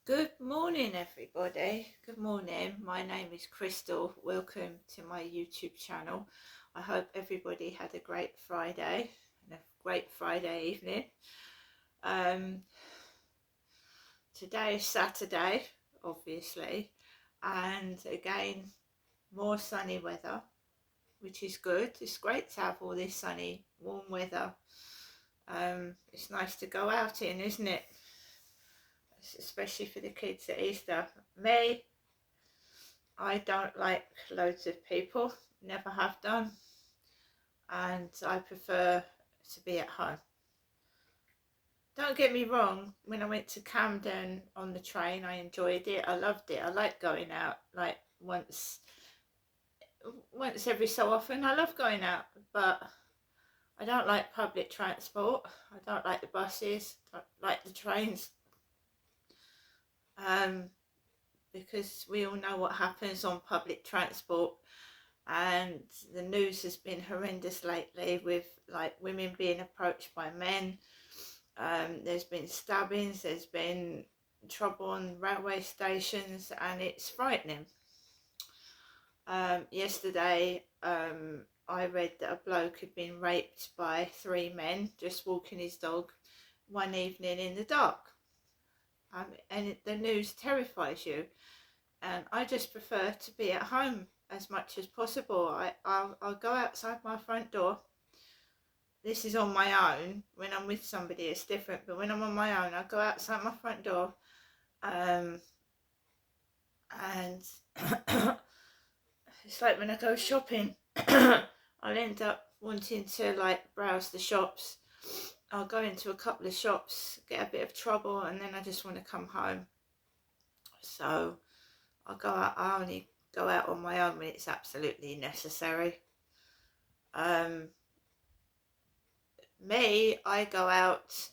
Good morning, everybody. Good morning. My name is Crystal. Welcome to my YouTube channel. I hope everybody had a great Friday and a great Friday evening. Today is Saturday, obviously, and again, more sunny weather, which is good. It's great to have all this sunny, warm weather. It's nice to go out in, isn't it? Especially for the kids at Easter. I don't like loads of people, never have done, and I prefer to be at home. Don't get me wrong, when I went to Camden on the train, I enjoyed it, I loved it, I like going out, like once every so often, I love going out, but I don't like public transport, I don't like the buses, don't like the trains, because we all know what happens on public transport. And the news has been horrendous lately with like women being approached by men. There's been stabbings, there's been trouble on railway stations, and it's frightening. Yesterday I read that a bloke had been raped by 3 men just walking his dog one evening in the dark. And the news terrifies you, and I just prefer to be at home as much as possible. I'll go outside my front door. This is on my own. When I'm with somebody it's different, but when I'm on my own, I go outside my front door, and it's like when I go shopping, I'll end up wanting to like browse the shops. I'll go into a couple of shops, get a bit of trouble, and then I just want to come home. So I'll go out. I only go out on my own when it's absolutely necessary. I go out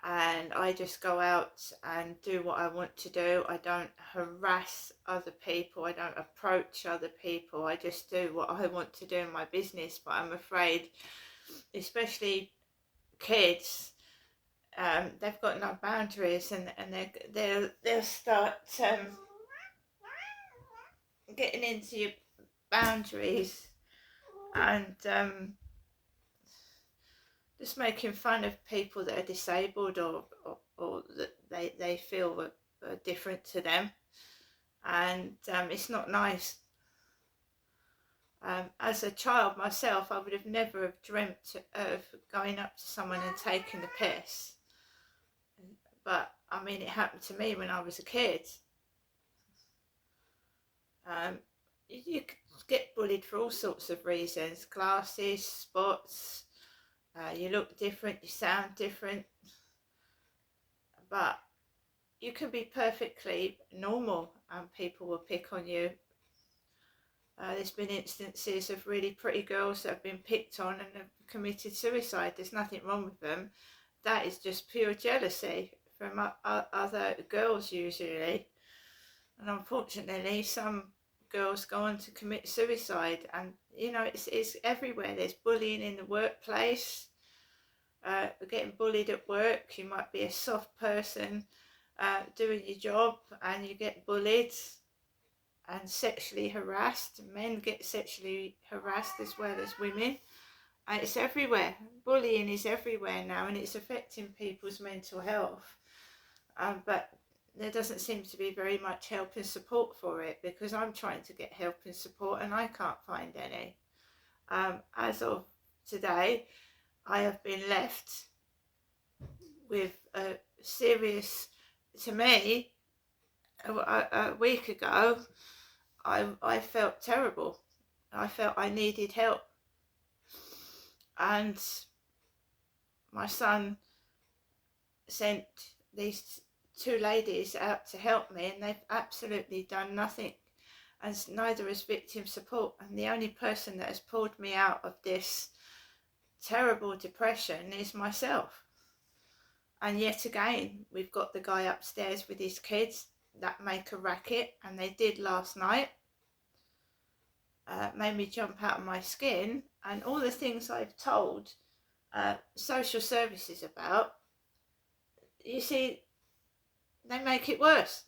and I just go out and do what I want to do. I don't harass other people, I don't approach other people, I just do what I want to do in my business. But I'm afraid, especially kids, they've got no boundaries, and they'll start getting into your boundaries and just making fun of people that are disabled or that they feel are different to them, and it's not nice. As a child myself, I would have never have dreamt of going up to someone and taking the piss, but I mean, it happened to me when I was a kid. You get bullied for all sorts of reasons: glasses, spots, you look different, you sound different, but you can be perfectly normal and people will pick on you. There's been instances of really pretty girls that have been picked on and have committed suicide. There's nothing wrong with them. That is just pure jealousy from other girls usually. And unfortunately, some girls go on to commit suicide, and you know, it's everywhere. There's bullying in the workplace. Getting bullied at work. You might be a soft person doing your job and you get bullied and sexually harassed. Men get sexually harassed as well as women. It's everywhere. Bullying is everywhere now, and it's affecting people's mental health. But there doesn't seem to be very much help and support for it, because I'm trying to get help and support and I can't find any. As of today, I have been left with a serious, to me, a week ago, I felt terrible. I felt I needed help. And my son sent these 2 ladies out to help me, and they've absolutely done nothing. And neither has victim support. And the only person that has pulled me out of this terrible depression is myself. And yet again, we've got the guy upstairs with his kids that make a racket, and they did last night. Made me jump out of my skin, and all the things I've told social services about, you see, they make it worse.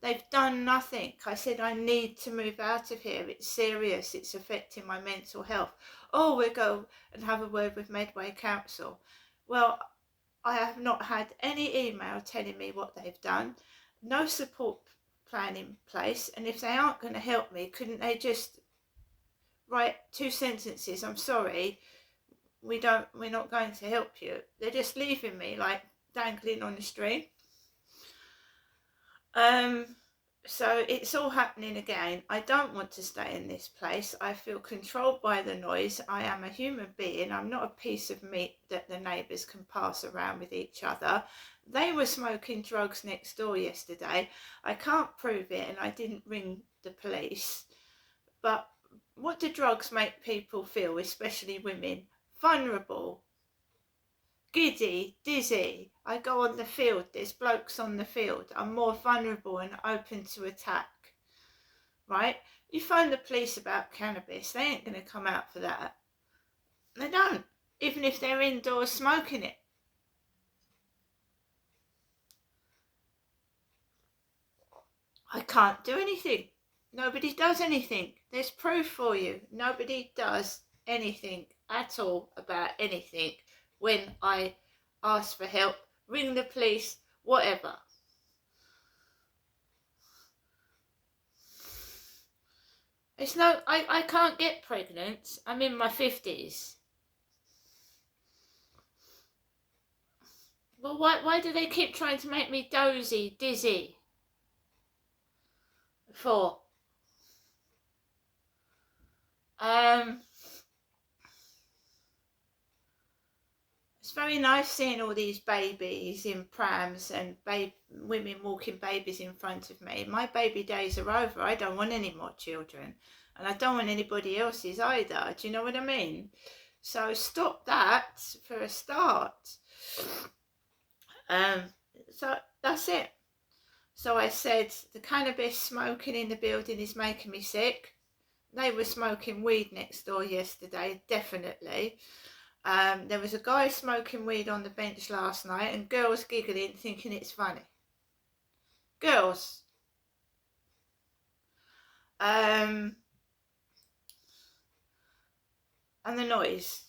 They've done nothing. I said, I need to move out of here. It's serious. It's affecting my mental health. Oh, we'll go and have a word with Medway Council. Well, I have not had any email telling me what they've done. No support plan in place. And if they aren't going to help me, couldn't they just write 2 sentences? I'm sorry, we're not going to help you. They're just leaving me like dangling on the string. So it's all happening again. I don't want to stay in this place. I feel controlled by the noise. I am a human being. I'm not a piece of meat that the neighbours can pass around with each other. They were smoking drugs next door yesterday. I can't prove it, and I didn't ring the police. But what do drugs make people feel, especially women? Vulnerable, giddy, dizzy. I go on the field, there's blokes on the field. I'm more vulnerable and open to attack, right? You phone the police about cannabis, they ain't going to come out for that. They don't, even if they're indoors smoking it. I can't do anything. Nobody does anything. There's proof for you. Nobody does anything at all about anything when I ask for help, ring the police, whatever. It's no, I can't get pregnant. I'm in my 50s. Well, why do they keep trying to make me dozy, dizzy? For? It's very nice seeing all these babies in prams and women walking babies in front of me. My baby days are over. I don't want any more children. And I don't want anybody else's either. Do you know what I mean? So stop that for a start. So that's it. So I said, the cannabis smoking in the building is making me sick. They were smoking weed next door yesterday, definitely. There was a guy smoking weed on the bench last night and girls giggling, thinking it's funny. Girls. And the noise.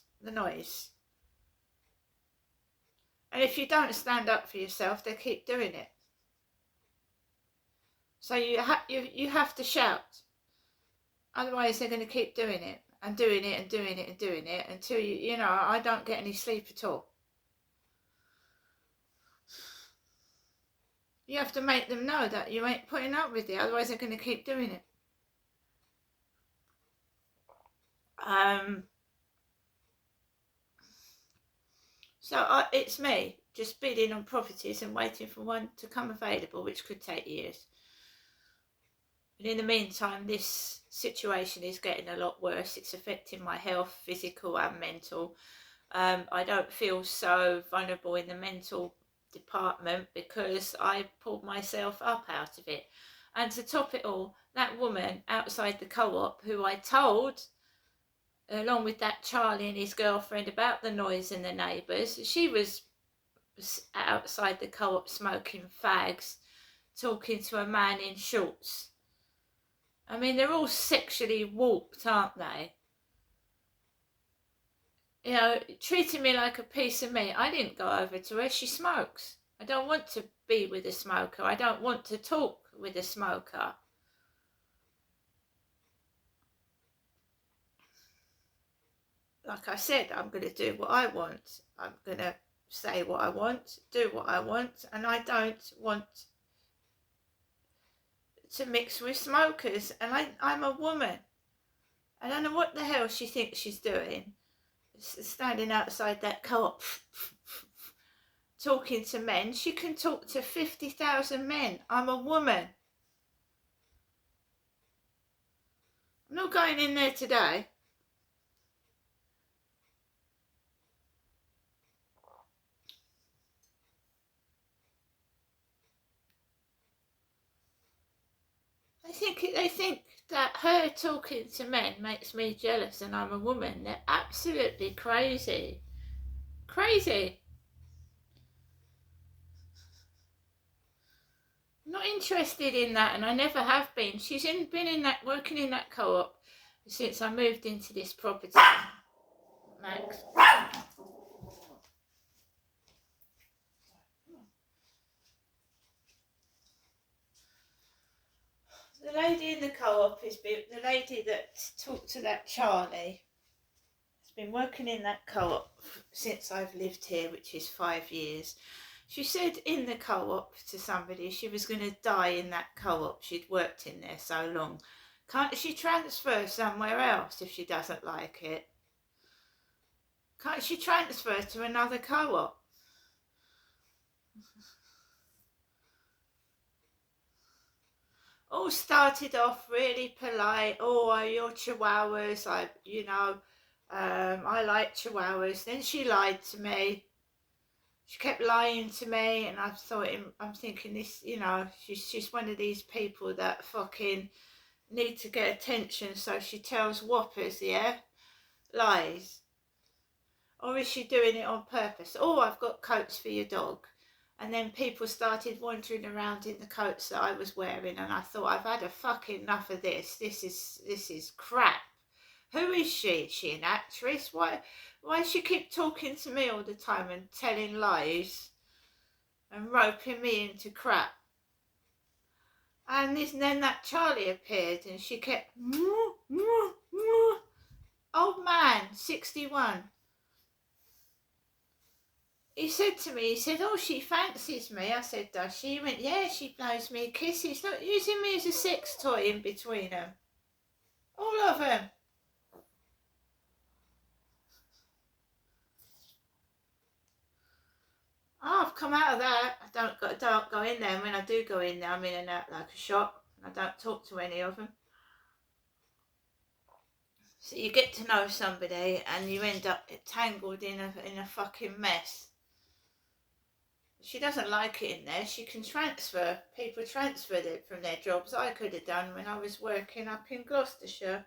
And if you don't stand up for yourself, they keep doing it. So you have to shout. Otherwise, they're going to keep doing it and doing it and doing it and doing it until I don't get any sleep at all. You have to make them know that you ain't putting up with it. Otherwise, they're going to keep doing it. So it's me just bidding on properties and waiting for one to come available, which could take years. And in the meantime, this situation is getting a lot worse. It's affecting my health, physical and mental. I don't feel so vulnerable in the mental department because I pulled myself up out of it. And to top it all, that woman outside the co-op who I told, along with that Charlie and his girlfriend, about the noise and the neighbours, she was outside the co-op smoking fags, talking to a man in shorts. I mean, they're all sexually warped, aren't they? Treating me like a piece of meat. I didn't go over to her. She smokes. I don't want to be with a smoker. I don't want to talk with a smoker. Like I said, I'm going to do what I want. I'm going to say what I want, do what I want, and I don't want to mix with smokers. And I'm a woman. I don't know what the hell she thinks she's doing, standing outside that co-op talking to men. She can talk to 50,000 men. I'm a woman. I'm not going in there today. They think that her talking to men makes me jealous and I'm a woman. They're absolutely crazy. Crazy. Not interested in that, and I never have been. She's been in that, working in that co-op since I moved into this property. Max. The lady in the co-op has been, the lady that talked to that Charlie, has been working in that co-op since I've lived here, which is 5 years. She said in the co-op to somebody she was going to die in that co-op. She'd worked in there so long. Can't she transfer somewhere else if she doesn't like it? Can't she transfer to another co-op? All started off really polite. Oh, you're chihuahuas. I like chihuahuas. Then she lied to me. She kept lying to me, and I'm thinking this, she's one of these people that fucking need to get attention, so she tells whoppers, yeah, lies. Or is she doing it on purpose? Oh, I've got coats for your dog. And then people started wandering around in the coats that I was wearing, and I thought, I've had a fucking enough of this. This is crap. Who is she? Is she an actress? Why does she keep talking to me all the time and telling lies and roping me into crap? And then that Charlie appeared, and she kept, old man, 61. He said to me, oh, she fancies me. I said, does she? He went, yeah, she blows me kisses. She's not using me as a sex toy in between them. All of them. Oh, I've come out of that. I don't go in there. And when I do go in there, I'm in and out like a shot. I don't talk to any of them. So you get to know somebody and you end up tangled in a fucking mess. She doesn't like it in there. She can transfer. People transferred it from their jobs. I could have done when I was working up in Gloucestershire.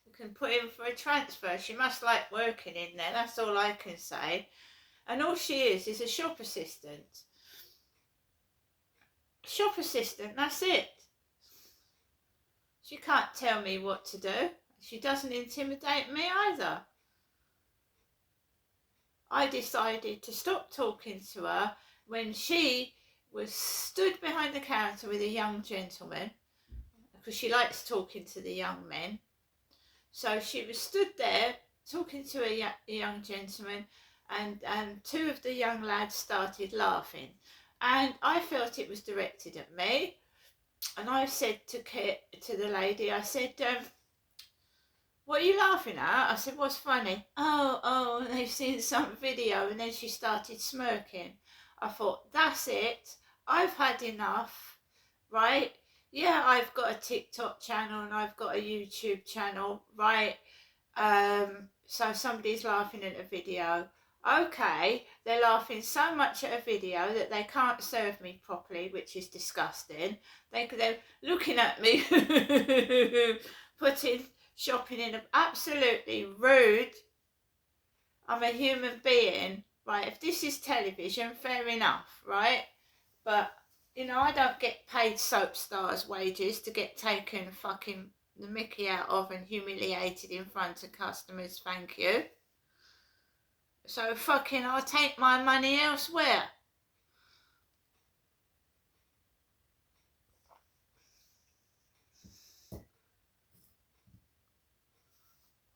You can put in for a transfer. She must like working in there. That's all I can say. And all she is a shop assistant. Shop assistant, that's it. She can't tell me what to do. She doesn't intimidate me either. I decided to stop talking to her when she was stood behind the counter with a young gentleman, because she likes talking to the young men. So she was stood there talking to a young gentleman, and two of the young lads started laughing. And I felt it was directed at me. And I said to the lady, I said, what are you laughing at? I said, what's funny? Oh, they've seen some video. And then she started smirking. I thought, that's it. I've had enough, right? Yeah, I've got a TikTok channel and I've got a YouTube channel, right? So somebody's laughing at a video. Okay, they're laughing so much at a video that they can't serve me properly, which is disgusting. They're looking at me, putting shopping in, absolutely rude. I'm a human being, right? If this is television, fair enough, right? But, I don't get paid soap stars wages to get taken fucking the mickey out of and humiliated in front of customers, thank you. So fucking I'll take my money elsewhere.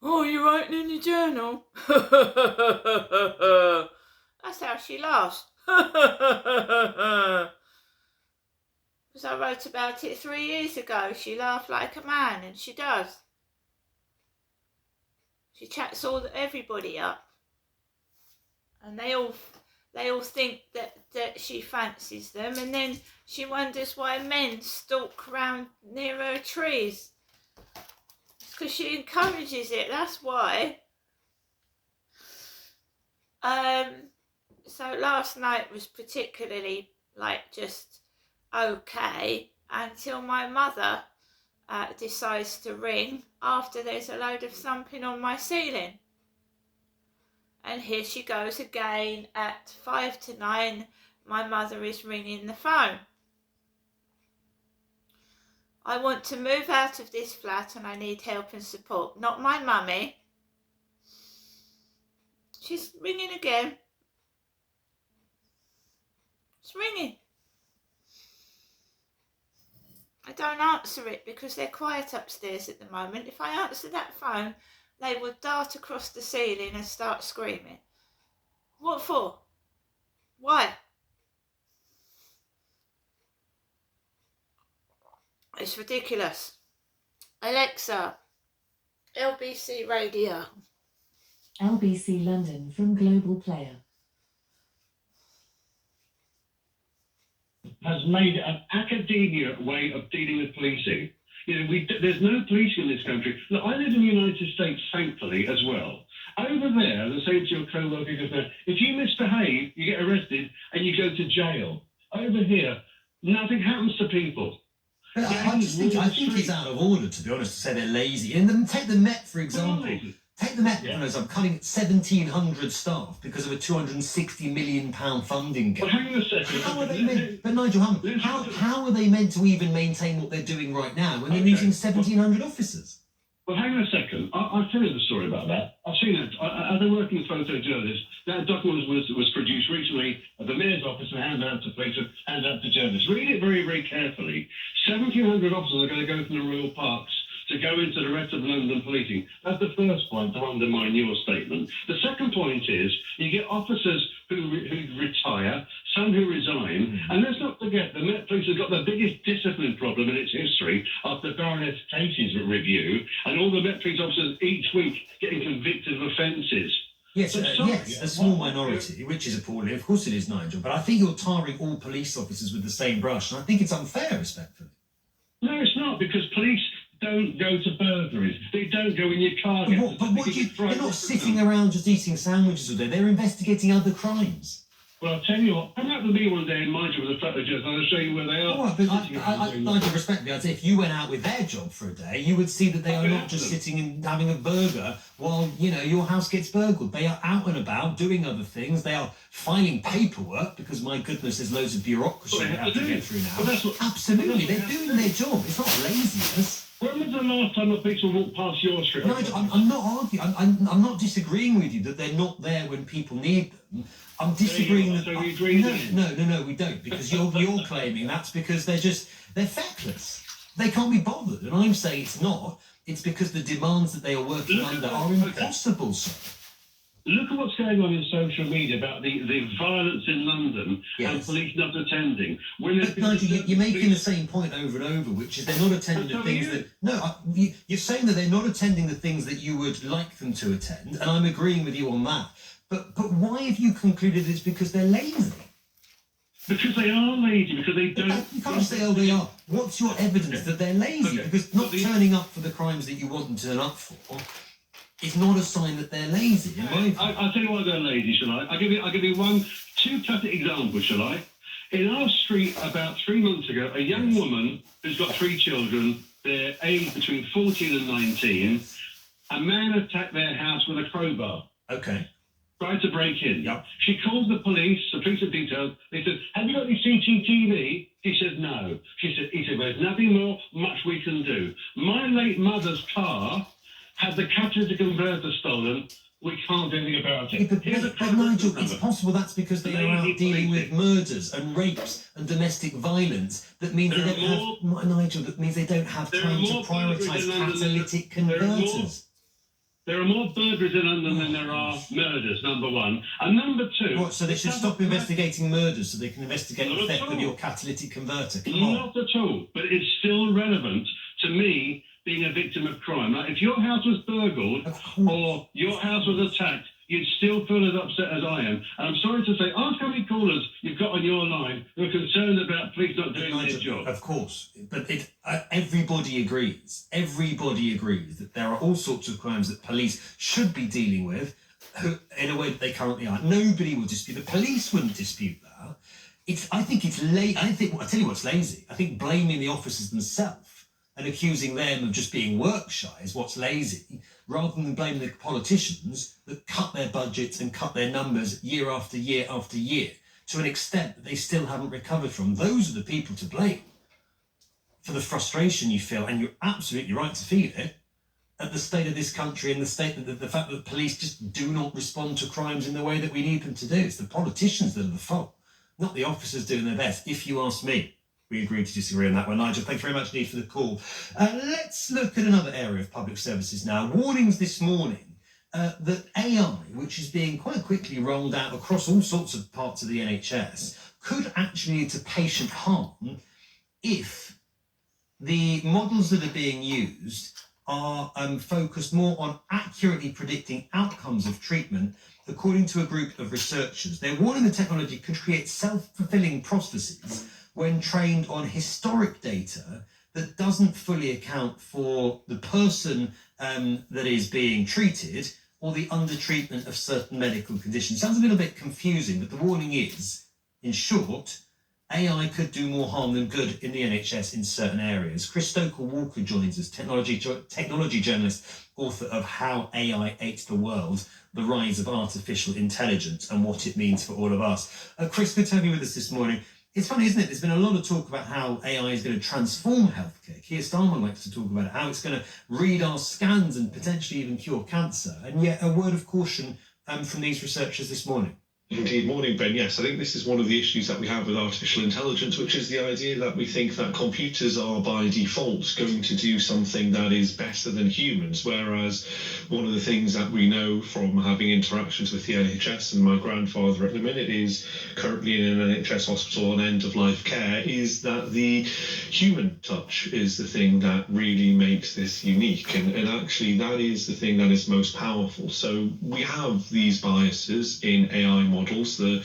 Oh, you're writing in your journal? That's how she laughs. Because I wrote about it 3 years ago. She laughed like a man, and she does. She chats everybody up. And they all think that she fancies them, and then she wonders why men stalk around near her trees. It's because she encourages it, that's why. So last night was particularly just okay until my mother decides to ring after there's a load of thumping on my ceiling. And here she goes again at 8:55. My mother is ringing the phone. I want to move out of this flat and I need help and support. Not my mummy. She's ringing again. It's ringing. I don't answer it because they're quiet upstairs at the moment. If I answer that phone, they will dart across the ceiling and start screaming. What for? Why? It's ridiculous. Alexa, LBC Radio. LBC London from Global Player. Has made an academia way of dealing with policing. You know, there's no policing in this country. Look, I live in the United States, thankfully, as well. Over there, the same to your co-worker just now, if you misbehave, you get arrested and you go to jail. Over here, nothing happens to people. I think it's out of order, to be honest, to say they're lazy. And then take the Met, for example. Take the Met, I'm cutting 1,700 staff because of a £260 million funding gap. But hang on a second. How are they meant? But Nigel, how are they meant to even maintain what they're doing right now when they're losing 1,700 officers? Well, hang on a second. I'll tell you the story about that. I've seen it. As a working photojournalist, that document was produced recently at the Mayor's office and handed out to police and handed out to journalists. Read it very, very carefully. 1,700 officers are going to go from the Royal Parks to go into the rest of London policing. That's the first point to undermine your statement. The second point is you get officers who retire, some who resign, and let's not forget the Met Police have got the biggest discipline problem in its history after Baroness Casey's review, and all the Met Police officers each week getting convicted of offences. Yes, a small minority, which is appalling. Of course it is, Nigel, but I think you're tarring all police officers with the same brush, and I think it's unfair, respectfully. No, it's not, because police don't go to burglaries. They don't go in your car. They're not sitting around just eating sandwiches all day. They're investigating other crimes. Well, I'll tell you what, come out with me one day in my job with a photojournalist and I'll show you where they are. All right, but Nigel, respectfully, I'd say if you went out with their job for a day, you would see that they are not just sitting and having a burger while, your house gets burgled. They are out and about doing other things. They are filing paperwork because, my goodness, there's loads of bureaucracy they have to get through now. Absolutely, they're doing their job. It's not laziness. When was the last time a policeman walked past your street? Nigel, I'm not arguing. I'm not disagreeing with you that they're not there when people need them. I'm disagreeing that. So you agree No, we don't, because you're claiming that's because they're feckless. They can't be bothered, and I'm saying it's not. It's because the demands that they are working under are impossible, sir. Look at what's going on in social media about the violence in London and police not attending. But Nigel, you're making the same point over and over, which is they're not attending the things that... No, you're saying that they're not attending the things that you would like them to attend, and I'm agreeing with you on that. But why have you concluded it's because they're lazy? Because they are lazy, because they don't... You can't say, they are. What's your evidence that they're lazy? Because not turning up for the crimes that you want them to turn up for... It's not a sign that they're lazy. I'll tell you why they're lazy, shall I? I'll give you two classic examples, shall I? In our street about 3 months ago, a young woman who's got 3 children, they're aged between 14 and 19, a man attacked their house with a crowbar. Okay. Tried to break in. Yep. She called the police have details. They said, have you got any CCTV? He said, no. He said, there's nothing much we can do. My late mother's car had the catalytic converter stolen. We can't do anything about it. But Nigel, it's possible that's because they are out dealing with murders and rapes and domestic violence. That means they don't have time to prioritise catalytic converters. There are more burglaries in London than there are murders, number one. And number two... What, so they should stop investigating murders so they can investigate the theft of your catalytic converter? Come on. Not at all, but it's still relevant to me being a victim of crime. Like, if your house was burgled or your house was attacked, you'd still feel as upset as I am. And I'm sorry to say, ask how many callers you've got on your line who are concerned about police not doing their job. Of course, but everybody agrees. Everybody agrees that there are all sorts of crimes that police should be dealing with in a way that they currently are. Nobody will dispute. The police wouldn't dispute that. I think it's lazy. I'll tell you what's lazy. I think blaming the officers themselves and accusing them of just being work shy is what's lazy, rather than blaming the politicians that cut their budgets and cut their numbers year after year after year to an extent that they still haven't recovered from. Those are the people to blame for the frustration you feel, and you're absolutely right to feel it, at the state of this country and the state that the fact that police just do not respond to crimes in the way that we need them to do. It's the politicians that are the fault, not the officers doing their best, if you ask me. We agree to disagree on that one. Nigel, thanks very much indeed for the call. Let's look at another area of public services now. Warnings this morning that AI, which is being quite quickly rolled out across all sorts of parts of the NHS, could actually lead to patient harm if the models that are being used are focused more on accurately predicting outcomes of treatment, according to a group of researchers. They're warning the technology could create self-fulfilling prophecies when trained on historic data that doesn't fully account for the person that is being treated or the undertreatment of certain medical conditions. Sounds a little bit confusing, but the warning is, in short, AI could do more harm than good in the NHS in certain areas. Chris Stoker-Walker joins us, technology journalist, author of How AI Ate the World, The Rise of Artificial Intelligence and What It Means for All of Us. Chris, good to have you with us this morning. It's funny, isn't it? There's been a lot of talk about how AI is going to transform healthcare. Keir Starmer likes to talk about it, how it's going to read our scans and potentially even cure cancer. And yet a word of caution from these researchers this morning. Indeed. Morning, Ben. Yes, I think this is one of the issues that we have with artificial intelligence, which is the idea that we think that computers are by default going to do something that is better than humans, whereas one of the things that we know from having interactions with the NHS, and my grandfather at the minute is currently in an NHS hospital on end-of-life care, is that the human touch is the thing that really makes this unique, and actually that is the thing that is most powerful. So we have these biases in AI models, the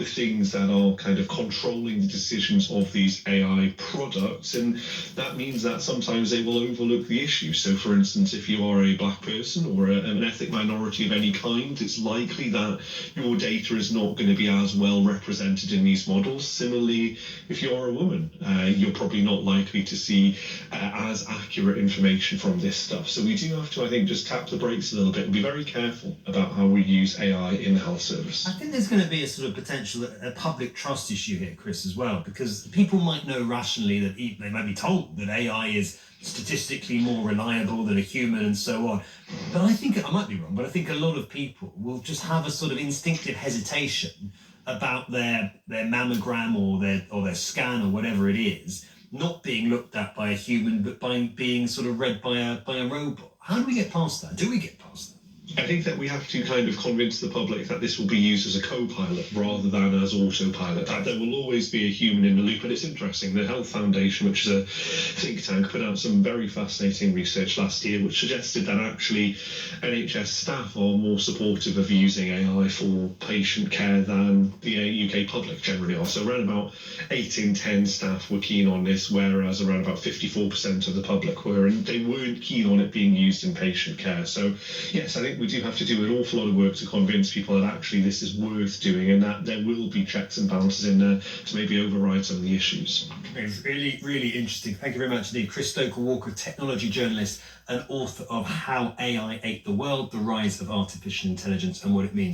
things that are kind of controlling the decisions of these AI products, and that means that sometimes they will overlook the issue. So for instance, if you are a black person or an ethnic minority of any kind, it's likely that your data is not going to be as well represented in these models. Similarly, if you're a woman, you're probably not likely to see as accurate information from this stuff. So we do have to, I think, just tap the brakes a little bit and be very careful about how we use AI in the health service. I think there's going to be a sort of potential a public trust issue here, Chris, as well, because people might know rationally that they might be told that AI is statistically more reliable than a human and so on. But I think, I might be wrong, but I think a lot of people will just have a sort of instinctive hesitation about their mammogram or their scan or whatever it is not being looked at by a human, but by being sort of read by a robot. How do we get past that? Do we get past that? I think that we have to kind of convince the public that this will be used as a co-pilot rather than as autopilot, that there will always be a human in the loop. And it's interesting, the Health Foundation, which is a think tank, put out some very fascinating research last year which suggested that actually NHS staff are more supportive of using AI for patient care than the UK public generally are. So around about 8 in 10 staff were keen on this, whereas around about 54% of the public were, and they weren't keen on it being used in patient care. So yes, I think we do have to do an awful lot of work to convince people that actually this is worth doing and that there will be checks and balances in there to maybe override some of the issues. Really, really interesting. Thank you very much indeed. Chris Stoker-Walker, technology journalist and author of How AI Ate the World, The Rise of Artificial Intelligence and What It Means